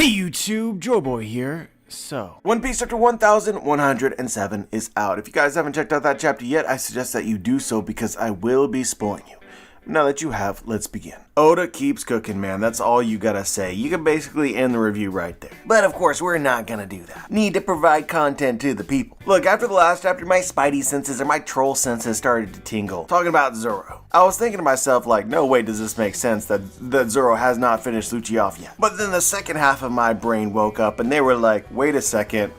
Hey YouTube, Joeboy here. So, One Piece chapter 1107 is out. If you guys haven't checked out that chapter yet, I suggest that you do so because I will be spoiling you. Now that you have, let's begin. Oda keeps cooking, man. That's all you gotta say. You can basically end the review right there. But of course, we're not gonna do that. Need to provide content to the people. Look, after the last chapter, my spidey senses or my troll senses started to tingle. Talking about Zoro. I was thinking to myself, like, no way does this make sense that Zoro has not finished Lucci off yet. But then the second half of my brain woke up and they were like, wait a second.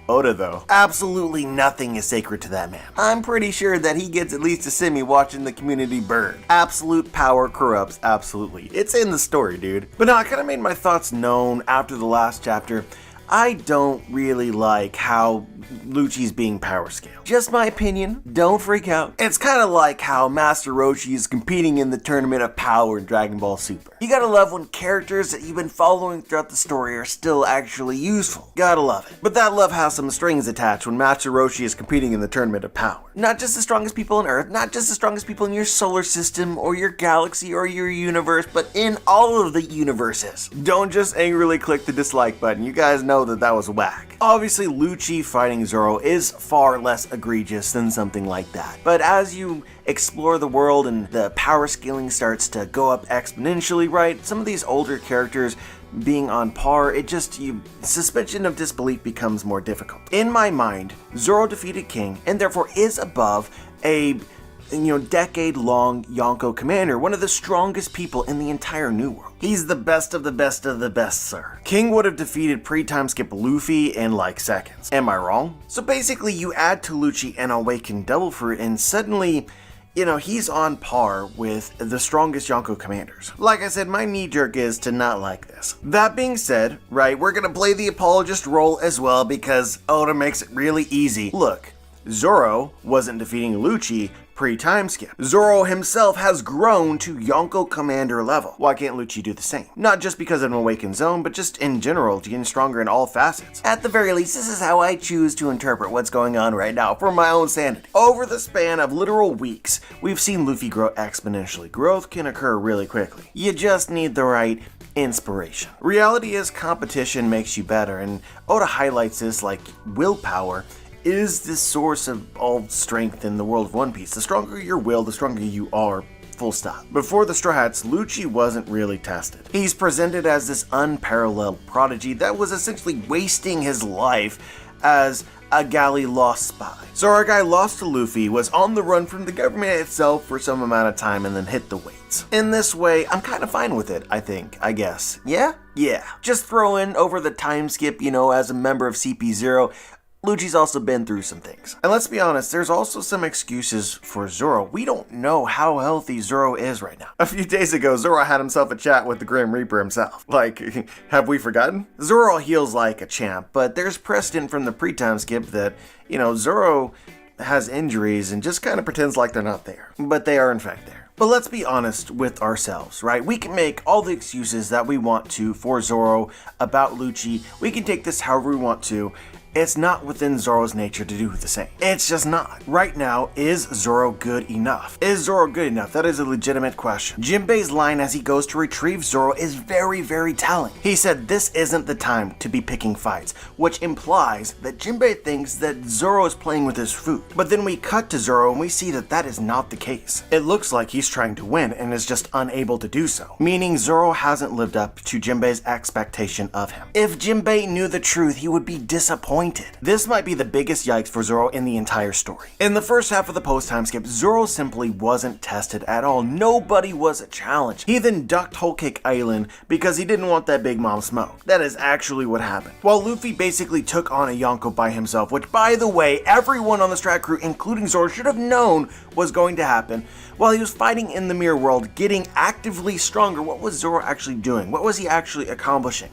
Oda though. Absolutely nothing is sacred to that man. I'm pretty sure that he gets at least a semi watching the community burn. Absolute power corrupts absolutely. It's in the story, dude. But no, I kind of made my thoughts known after the last chapter. I don't really like how Lucci's being power scaled. Just my opinion, don't freak out. It's kind of like how Master Roshi is competing in the Tournament of Power in Dragon Ball Super. You gotta love when characters that you've been following throughout the story are still actually useful. Gotta love it. But that love has some strings attached when Master Roshi is competing in the Tournament of Power. Not just the strongest people on Earth, not just the strongest people in your solar system or your galaxy or your universe, but in all of the universes. Don't just angrily click the dislike button. You guys know that was whack. Obviously, Lucci fighting Zoro is far less egregious than something like that. But as you explore the world and the power scaling starts to go up exponentially, right? Some of these older characters being on par, suspension of disbelief becomes more difficult. In my mind, Zoro defeated King and therefore is above a decade-long Yonko commander, one of the strongest people in the entire New World. He's the best of the best of the best, sir. King would have defeated pre-time skip Luffy in like seconds. Am I wrong? So basically, you add to Lucci an awakened Devil Fruit and suddenly, he's on par with the strongest Yonko commanders. Like I said, my knee-jerk is to not like this. That being said, right, we're gonna play the apologist role as well because Oda makes it really easy. Look, Zoro wasn't defeating Lucci pre-time skip. Zoro himself has grown to Yonko commander level. Why can't Lucci do the same? Not just because of an awakened zone, but just in general, getting stronger in all facets. At the very least, this is how I choose to interpret what's going on right now for my own sanity. Over the span of literal weeks, we've seen Luffy grow exponentially. Growth can occur really quickly. You just need the right inspiration. Reality is competition makes you better, and Oda highlights this like willpower is the source of all strength in the world of One Piece. The stronger your will, the stronger you are, full stop. Before the Straw Hats, Lucci wasn't really tested. He's presented as this unparalleled prodigy that was essentially wasting his life as a galley lost spy. So our guy lost to Luffy, was on the run from the government itself for some amount of time and then hit the weights. In this way, I'm kind of fine with it, I guess. Yeah? Yeah. Just throw in over the time skip, as a member of CP0, Lucci's also been through some things. And let's be honest, there's also some excuses for Zoro. We don't know how healthy Zoro is right now. A few days ago, Zoro had himself a chat with the Grim Reaper himself. Like, have we forgotten? Zoro heals like a champ, but there's precedent from the pre-time skip that, Zoro has injuries and just kind of pretends like they're not there. But they are in fact there. But let's be honest with ourselves, right? We can make all the excuses that we want to for Zoro about Lucci. We can take this however we want to. It's not within Zoro's nature to do the same. It's just not. Right now, is Zoro good enough? Is Zoro good enough? That is a legitimate question. Jinbei's line as he goes to retrieve Zoro is very, very telling. He said this isn't the time to be picking fights, which implies that Jinbei thinks that Zoro is playing with his food. But then we cut to Zoro and we see that that is not the case. It looks like he's trying to win and is just unable to do so, meaning Zoro hasn't lived up to Jinbei's expectation of him. If Jinbei knew the truth, he would be disappointed. This might be the biggest yikes for Zoro in the entire story. In the first half of the post-time skip, Zoro simply wasn't tested at all. Nobody was a challenge. He then ducked Whole Cake Island because he didn't want that Big Mom smoke. That is actually what happened. While Luffy basically took on a Yonko by himself, which by the way, everyone on the Strat crew, including Zoro, should have known was going to happen. While he was fighting in the mirror world, getting actively stronger, what was Zoro actually doing? What was he actually accomplishing?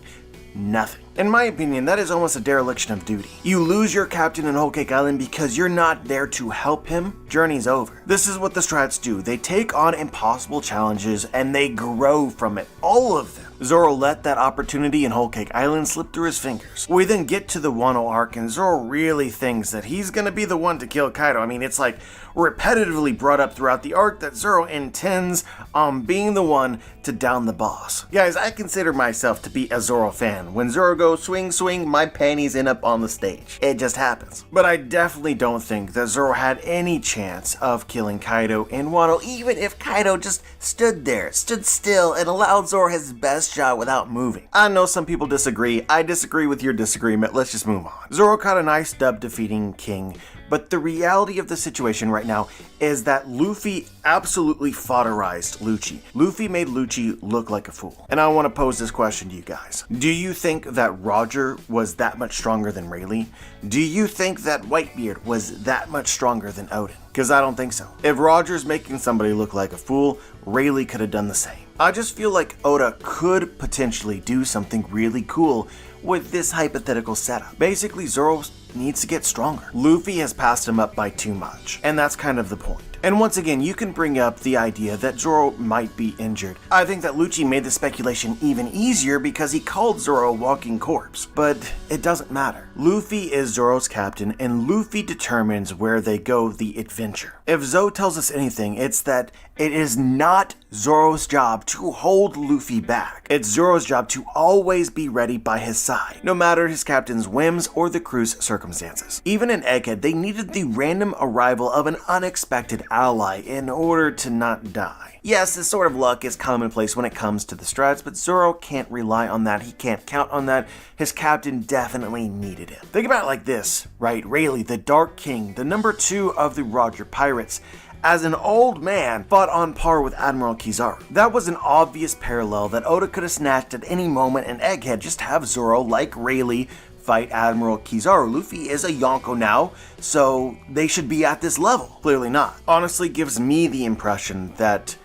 Nothing. In my opinion, that is almost a dereliction of duty. You lose your captain in Whole Cake Island because you're not there to help him, journey's over. This is what the Strats do. They take on impossible challenges and they grow from it, all of them. Zoro let that opportunity in Whole Cake Island slip through his fingers. We then get to the Wano arc and Zoro really thinks that he's gonna be the one to kill Kaido. I mean, it's like repetitively brought up throughout the arc that Zoro intends on being the one to down the boss. Guys, I consider myself to be a Zoro fan. When Zoro goes swing swing, my panties end up on the stage. It just happens. But I definitely don't think that Zoro had any chance of killing Kaido in Wano, even if Kaido just stood there, stood still, and allowed Zoro his best shot without moving. I know some people disagree. I disagree with your disagreement. Let's just move on. Zoro caught a nice dub defeating King, but the reality of the situation right now is that Luffy absolutely fodderized Lucci. Luffy made Lucci look like a fool. And I want to pose this question to you guys. Do you think that Roger was that much stronger than Rayleigh? Do you think that Whitebeard was that much stronger than Odin? Because I don't think so. If Roger's making somebody look like a fool, Rayleigh could have done the same. I just feel like Oda could potentially do something really cool with this hypothetical setup. Basically, Zoro needs to get stronger. Luffy has passed him up by too much, and that's kind of the point. And once again, you can bring up the idea that Zoro might be injured. I think that Lucci made the speculation even easier because he called Zoro a walking corpse. But it doesn't matter. Luffy is Zoro's captain, and Luffy determines where they go the adventure. If Zoe tells us anything, it's that it is not Zoro's job to hold Luffy back. It's Zoro's job to always be ready by his side, no matter his captain's whims or the crew's circumstances. Even in Egghead, they needed the random arrival of an unexpected ally in order to not die. Yes, this sort of luck is commonplace when it comes to the strats, but Zoro can't rely on that. He can't count on that. His captain definitely needed him. Think about it like this, right? Rayleigh, the Dark King, the number 2 of the Roger Pirates, as an old man, fought on par with Admiral Kizaru. That was an obvious parallel that Oda could have snatched at any moment, and Egghead just have Zoro, like Rayleigh, fight Admiral Kizaru. Luffy is a Yonko now, so they should be at this level. Clearly not. Honestly, gives me the impression that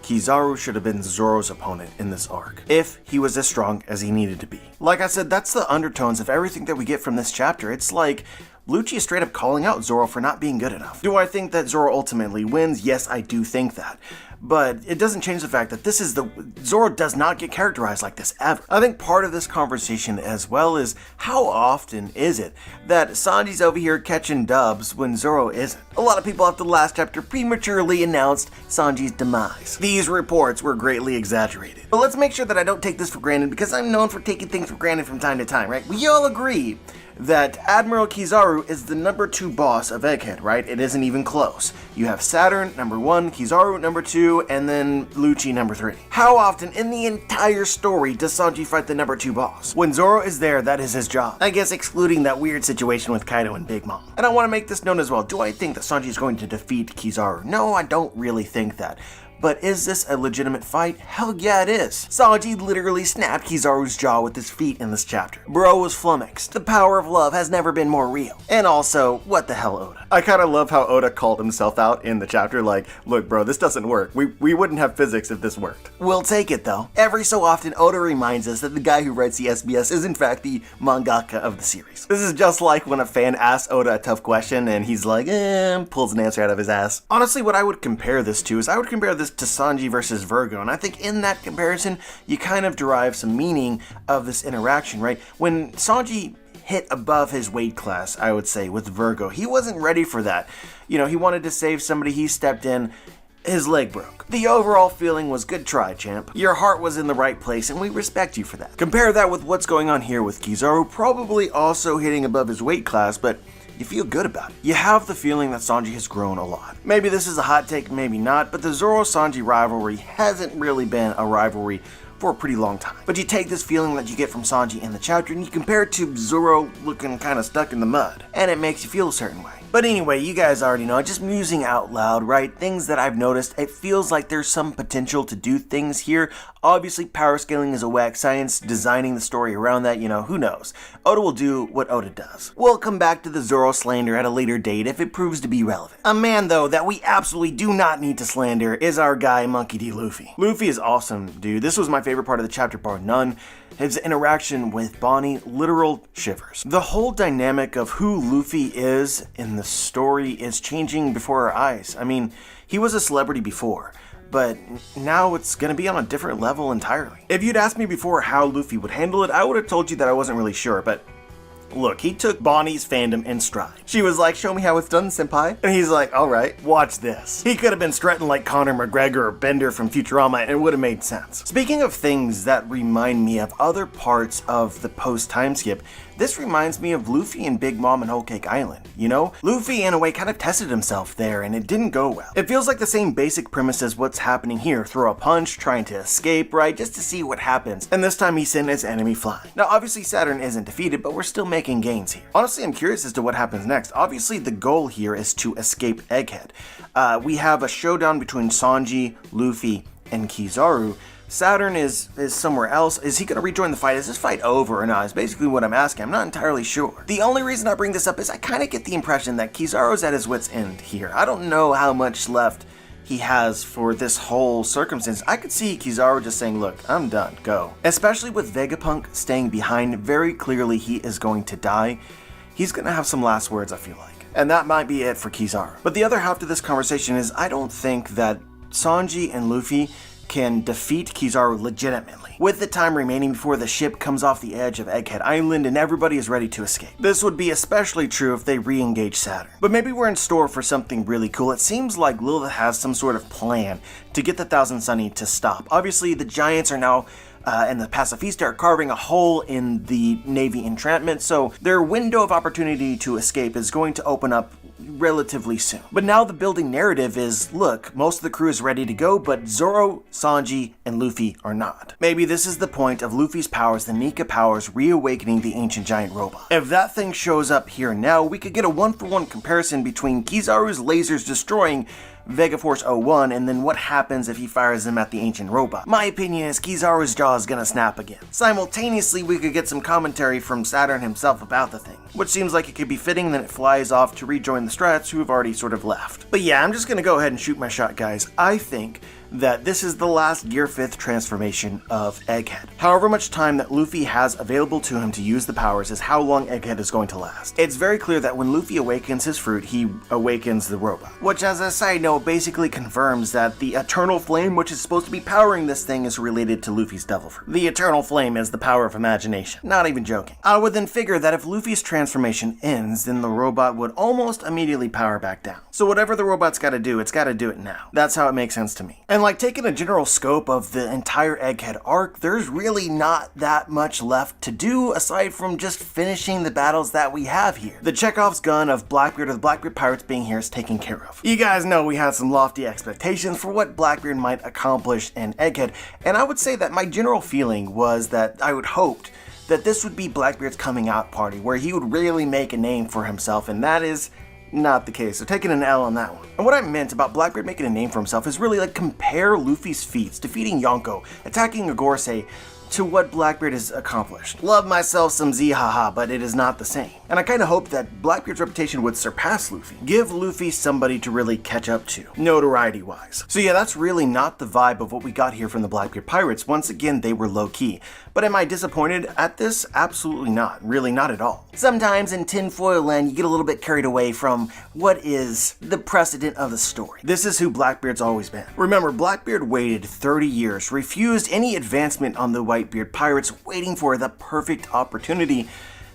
Kizaru should have been Zoro's opponent in this arc, if he was as strong as he needed to be. Like I said, that's the undertones of everything that we get from this chapter. It's like Lucci is straight up calling out Zoro for not being good enough. Do I think that Zoro ultimately wins? Yes, I do think that. But it doesn't change the fact that Zoro does not get characterized like this ever. I think part of this conversation as well is how often is it that Sanji's over here catching dubs when Zoro isn't? A lot of people after the last chapter prematurely announced Sanji's demise. These reports were greatly exaggerated. But let's make sure that I don't take this for granted, because I'm known for taking things for granted from time to time, right? We all agree that Admiral Kizaru is the number 2 boss of Egghead, right? It isn't even close. You have Saturn, number 1, Kizaru, number 2, and then Lucci, number 3. How often in the entire story does Sanji fight the number 2 boss? When Zoro is there, that is his job. I guess excluding that weird situation with Kaido and Big Mom. And I want to make this known as well. Do I think that Sanji is going to defeat Kizaru? No, I don't really think that. But is this a legitimate fight? Hell yeah, it is. Sanji literally snapped Kizaru's jaw with his feet in this chapter. Bro was flummoxed. The power of love has never been more real. And also, what the hell, Oda? I kind of love how Oda called himself out in the chapter, like, look bro, this doesn't work. We wouldn't have physics if this worked. We'll take it though. Every so often, Oda reminds us that the guy who writes the SBS is in fact the mangaka of the series. This is just like when a fan asks Oda a tough question and he's like, pulls an answer out of his ass. Honestly, what I would compare this to is I would compare this to Sanji versus Virgo, and I think in that comparison, you kind of derive some meaning of this interaction, right? When Sanji hit above his weight class, I would say, with Virgo, he wasn't ready for that. You know, he wanted to save somebody, he stepped in, his leg broke. The overall feeling was good try, champ. Your heart was in the right place, and we respect you for that. Compare that with what's going on here with Kizaru, probably also hitting above his weight class, but you feel good about it. You have the feeling that Sanji has grown a lot. Maybe this is a hot take, maybe not, but the Zoro-Sanji rivalry hasn't really been a rivalry for a pretty long time. But you take this feeling that you get from Sanji in the chapter and you compare it to Zoro looking kind of stuck in the mud, and it makes you feel a certain way. But anyway, you guys already know, just musing out loud, right? Things that I've noticed, it feels like there's some potential to do things here. Obviously, power scaling is a whack science, designing the story around that, you know, who knows? Oda will do what Oda does. We'll come back to the Zoro slander at a later date if it proves to be relevant. A man, though, that we absolutely do not need to slander is our guy, Monkey D. Luffy. Luffy is awesome, dude. This was my favorite part of the chapter, bar none. His interaction with Bonnie, literal shivers. The whole dynamic of who Luffy is in the story is changing before our eyes. I mean, he was a celebrity before, but now it's gonna be on a different level entirely. If you'd asked me before how Luffy would handle it, I would have told you that I wasn't really sure, but Look, he took Bonnie's fandom in stride. She was like, show me how it's done, senpai. And he's like, all right, watch this. He could have been strutting like Conor McGregor or Bender from Futurama and it would have made sense. Speaking of things that remind me of other parts of the post-time skip, this reminds me of Luffy and Big Mom and Whole Cake Island, you know? Luffy, in a way, kind of tested himself there, and it didn't go well. It feels like the same basic premise as what's happening here. Throw a punch, trying to escape, right? Just to see what happens. And this time he sent his enemy flying. Now, obviously Saturn isn't defeated, but we're still making gains here. Honestly, I'm curious as to what happens next. Obviously, the goal here is to escape Egghead. We have a showdown between Sanji, Luffy, and Kizaru. Saturn is somewhere else. Is he going to rejoin the fight? Is this fight over or not? Is basically what I'm asking. I'm not entirely sure. The only reason I bring this up is I kind of get the impression that Kizaru's at his wit's end here. I don't know how much left he has for this whole circumstance. I could see Kizaru just saying, look, I'm done, go. Especially with Vegapunk staying behind, very clearly he is going to die. He's going to have some last words, I feel like. And that might be it for Kizaru. But the other half to this conversation is I don't think that Sanji and Luffy can defeat Kizaru legitimately, with the time remaining before the ship comes off the edge of Egghead Island and everybody is ready to escape. This would be especially true if they re-engage Saturn. But maybe we're in store for something really cool. It seems like Lilith has some sort of plan to get the Thousand Sunny to stop. Obviously, the Giants are now and the pacifista are carving a hole in the Navy entrapment, so their window of opportunity to escape is going to open up relatively soon. But now the building narrative is, look, most of the crew is ready to go, but Zoro, Sanji, and Luffy are not. Maybe this is the point of Luffy's powers, the Nika powers, reawakening the ancient giant robot. If that thing shows up here now, we could get a one-for-one comparison between Kizaru's lasers destroying Vegaforce 01 and then what happens if he fires them at the ancient robot. My opinion is Kizaru's jaw is gonna snap again. Simultaneously, we could get some commentary from Saturn himself about the thing, which seems like it could be fitting, then it flies off to rejoin the Strats who have already sort of left. But yeah, I'm just gonna go ahead and shoot my shot, guys. I think that this is the last Gear 5th transformation of Egghead. However much time that Luffy has available to him to use the powers is how long Egghead is going to last. It's very clear that when Luffy awakens his fruit, he awakens the robot. Which, as a side note, basically confirms that the Eternal Flame, which is supposed to be powering this thing, is related to Luffy's Devil Fruit. The Eternal Flame is the power of imagination. Not even joking. I would then figure that if Luffy's transformation ends, then the robot would almost immediately power back down. So whatever the robot's gotta do, it's gotta do it now. That's how it makes sense to me. And like taking a general scope of the entire Egghead arc, there's really not that much left to do aside from just finishing the battles that we have here. The Chekhov's gun of Blackbeard or the Blackbeard Pirates being here is taken care of. You guys know we had some lofty expectations for what Blackbeard might accomplish in Egghead, and I would say that my general feeling was that I would hoped that this would be Blackbeard's coming out party, where he would really make a name for himself, and that is not the case, so taking an L on that one. And what I meant about Blackbeard making a name for himself is really like compare Luffy's feats, defeating Yonko, attacking Agorase, to what Blackbeard has accomplished. Love myself some Z-haha, but it is not the same. And I kinda hoped that Blackbeard's reputation would surpass Luffy. Give Luffy somebody to really catch up to, notoriety-wise. So yeah, that's really not the vibe of what we got here from the Blackbeard Pirates. Once again, they were low-key. But am I disappointed at this? Absolutely not. Really not at all. Sometimes in tinfoil land, you get a little bit carried away from what is the precedent of the story. This is who Blackbeard's always been. Remember, Blackbeard waited 30 years, refused any advancement on the Whitebeard Pirates, waiting for the perfect opportunity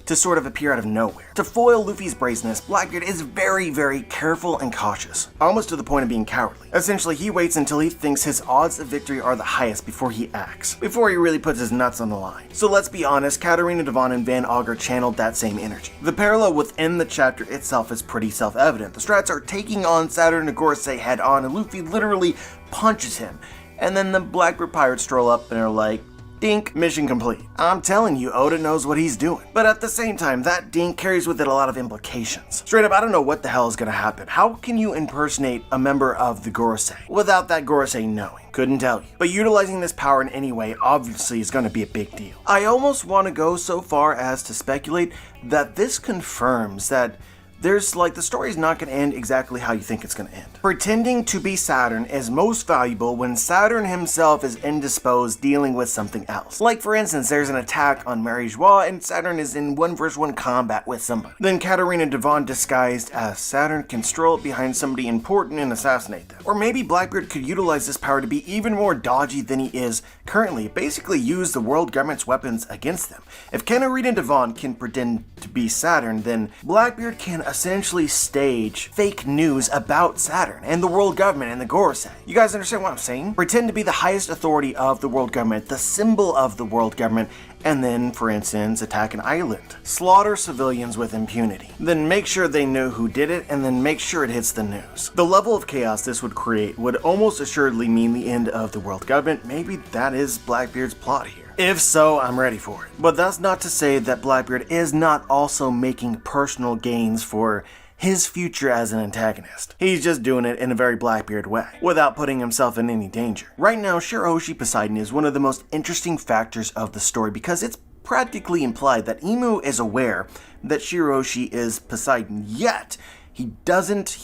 to sort of appear out of nowhere. To foil Luffy's brazenness, Blackbeard is very, very careful and cautious, almost to the point of being cowardly. Essentially, he waits until he thinks his odds of victory are the highest before he acts, before he really puts his nuts on the line. So let's be honest, Katarina Devon and Van Augur channeled that same energy. The parallel within the chapter itself is pretty self-evident. The Strats are taking on Saturn and Agorase head on, and Luffy literally punches him. And then the Blackbeard Pirates stroll up and are like, dink, mission complete. I'm telling you, Oda knows what he's doing. But at the same time, that dink carries with it a lot of implications. Straight up, I don't know what the hell is gonna happen. How can you impersonate a member of the Gorosei without that Gorosei knowing? Couldn't tell you. But utilizing this power in any way obviously is gonna be a big deal. I almost want to go so far as to speculate that this confirms that there's like, the story's not going to end exactly how you think it's going to end. Pretending to be Saturn is most valuable when Saturn himself is indisposed dealing with something else. Like for instance, there's an attack on Mary Joie and Saturn is in 1v1 combat with somebody. Then Katarina Devon disguised as Saturn can stroll up behind somebody important and assassinate them. Or maybe Blackbeard could utilize this power to be even more dodgy than he is currently, basically use the world government's weapons against them. If Katarina Devon can pretend to be Saturn, then Blackbeard can essentially stage fake news about Saturn and the world government and the Gorosei. You guys understand what I'm saying? Pretend to be the highest authority of the world government, the symbol of the world government, and then, for instance, attack an island. Slaughter civilians with impunity. Then make sure they know who did it, and then make sure it hits the news. The level of chaos this would create would almost assuredly mean the end of the world government. Maybe that is Blackbeard's plot here. If so, I'm ready for it. But that's not to say that Blackbeard is not also making personal gains for his future as an antagonist. He's just doing it in a very Blackbeard way, without putting himself in any danger. Right now, Shirahoshi Poseidon is one of the most interesting factors of the story because it's practically implied that Imu is aware that Shirahoshi is Poseidon, yet he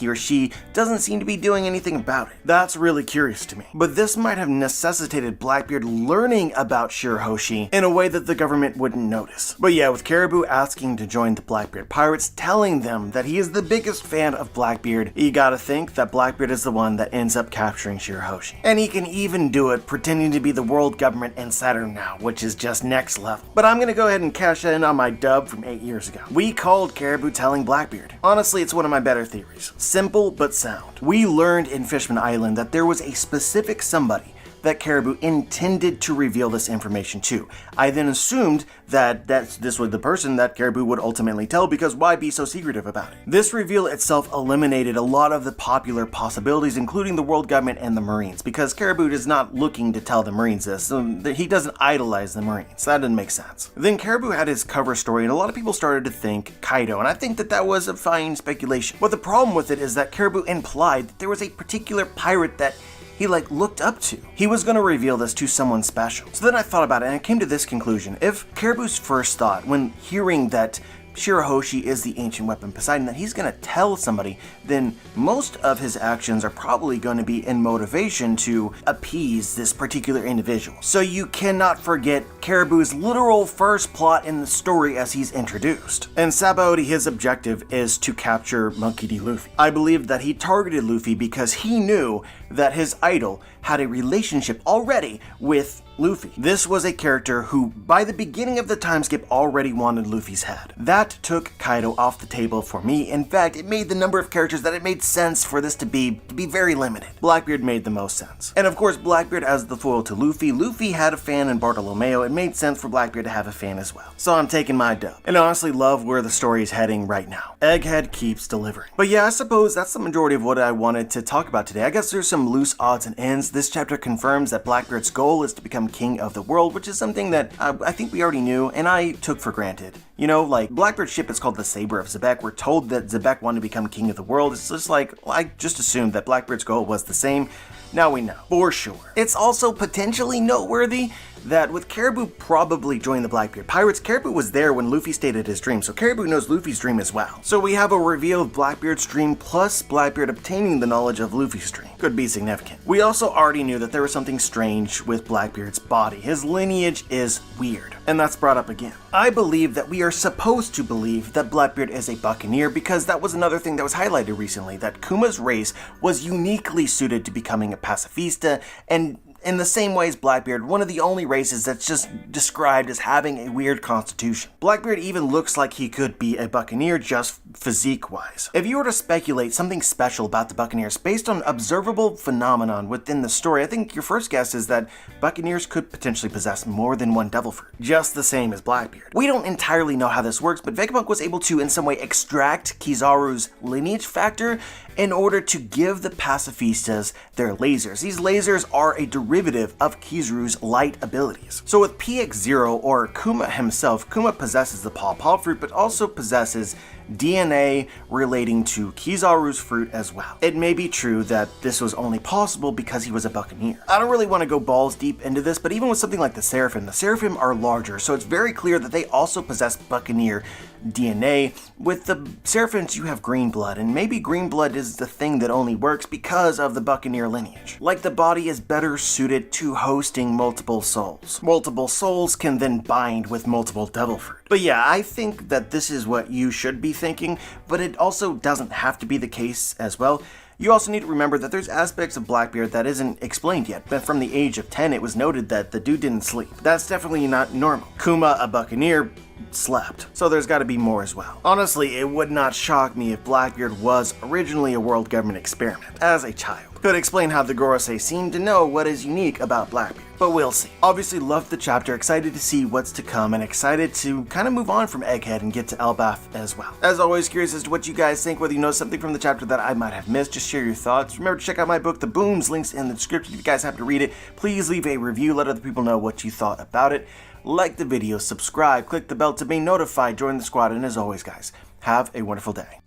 or she doesn't seem to be doing anything about it. That's really curious to me. But this might have necessitated Blackbeard learning about Shirahoshi in a way that the government wouldn't notice. But yeah, with Caribou asking to join the Blackbeard Pirates, telling them that he is the biggest fan of Blackbeard, you gotta think that Blackbeard is the one that ends up capturing Shirahoshi. And he can even do it pretending to be the world government and Saturn now, which is just next level. But I'm gonna go ahead and cash in on my dub from 8 years ago. We called Caribou telling Blackbeard. Honestly, it's one of my better theories. Simple but sound. We learned in Fishman Island that there was a specific somebody that Caribou intended to reveal this information to. I then assumed that this was the person that Caribou would ultimately tell, because why be so secretive about it? This reveal itself eliminated a lot of the popular possibilities, including the world government and the Marines, because Caribou is not looking to tell the Marines this. So he doesn't idolize the Marines. That didn't make sense. Then Caribou had his cover story, and a lot of people started to think Kaido, and I think that was a fine speculation. But the problem with it is that Caribou implied that there was a particular pirate that he looked up to. He was going to reveal this to someone special. So then I thought about it and I came to this conclusion. If Caribou's first thought when hearing that Shirahoshi is the ancient weapon Poseidon, that he's going to tell somebody, then most of his actions are probably going to be in motivation to appease this particular individual. So you cannot forget Caribou's literal first plot in the story as he's introduced. And Sabaody, his objective is to capture Monkey D. Luffy. I believe that he targeted Luffy because he knew that his idol had a relationship already with Luffy. This was a character who, by the beginning of the time skip, already wanted Luffy's head. That took Kaido off the table for me. In fact, it made the number of characters that it made sense for this to be very limited. Blackbeard made the most sense. And of course, Blackbeard as the foil to Luffy. Luffy had a fan in Bartolomeo. It made sense for Blackbeard to have a fan as well. So I'm taking my dub. And I honestly love where the story is heading right now. Egghead keeps delivering. But yeah, I suppose that's the majority of what I wanted to talk about today. I guess there's some loose odds and ends. This chapter confirms that Blackbeard's goal is to become king of the world, which is something that I think we already knew and I took for granted. You know, like, Blackbeard's ship is called the Saber of Zebek. We're told that Zebek wanted to become king of the world. It's just like, I just assumed that Blackbeard's goal was the same. Now we know, for sure. It's also potentially noteworthy that with Caribou probably joining the Blackbeard Pirates, Caribou was there when Luffy stated his dream, so Caribou knows Luffy's dream as well. So we have a reveal of Blackbeard's dream plus Blackbeard obtaining the knowledge of Luffy's dream. Could be significant. We also already knew that there was something strange with Blackbeard's body. His lineage is weird, and that's brought up again. I believe that we are supposed to believe that Blackbeard is a buccaneer because that was another thing that was highlighted recently, that Kuma's race was uniquely suited to becoming a pacifista, and in the same way as Blackbeard, one of the only races that's just described as having a weird constitution. Blackbeard even looks like he could be a buccaneer just physique-wise. If you were to speculate something special about the Buccaneers based on observable phenomenon within the story, I think your first guess is that Buccaneers could potentially possess more than one devil fruit, just the same as Blackbeard. We don't entirely know how this works, but Vegapunk was able to in some way extract Kizaru's lineage factor in order to give the pacifistas their lasers. These lasers are a derivative of Kizaru's light abilities. So with PX0 or Kuma himself, Kuma possesses the Paw Paw fruit, but also possesses DNA relating to Kizaru's fruit as well. It may be true that this was only possible because he was a Buccaneer. I don't really want to go balls deep into this, but even with something like the Seraphim are larger, so it's very clear that they also possess Buccaneer DNA. With the Seraphims, you have green blood, and maybe green blood is the thing that only works because of the Buccaneer lineage. Like the body is better suited to hosting multiple souls. Multiple souls can then bind with multiple devil fruit. But yeah, I think that this is what you should be thinking, but it also doesn't have to be the case as well. You also need to remember that there's aspects of Blackbeard that isn't explained yet, but from the age of 10 it was noted that the dude didn't sleep. That's definitely not normal. Kuma, a Buccaneer, slept. So there's gotta be more as well. Honestly, it would not shock me if Blackbeard was originally a world government experiment, as a child. Could explain how the Gorosei seem to know what is unique about Blackbeard, but we'll see. Obviously loved the chapter, excited to see what's to come, and excited to kind of move on from Egghead and get to Elbaf as well. As always, curious as to what you guys think, whether you know something from the chapter that I might have missed, just share your thoughts. Remember to check out my book, The Booms, links in the description if you guys happen to read it. Please leave a review, let other people know what you thought about it. Like the video, subscribe, click the bell to be notified, join the squad, and as always guys, have a wonderful day.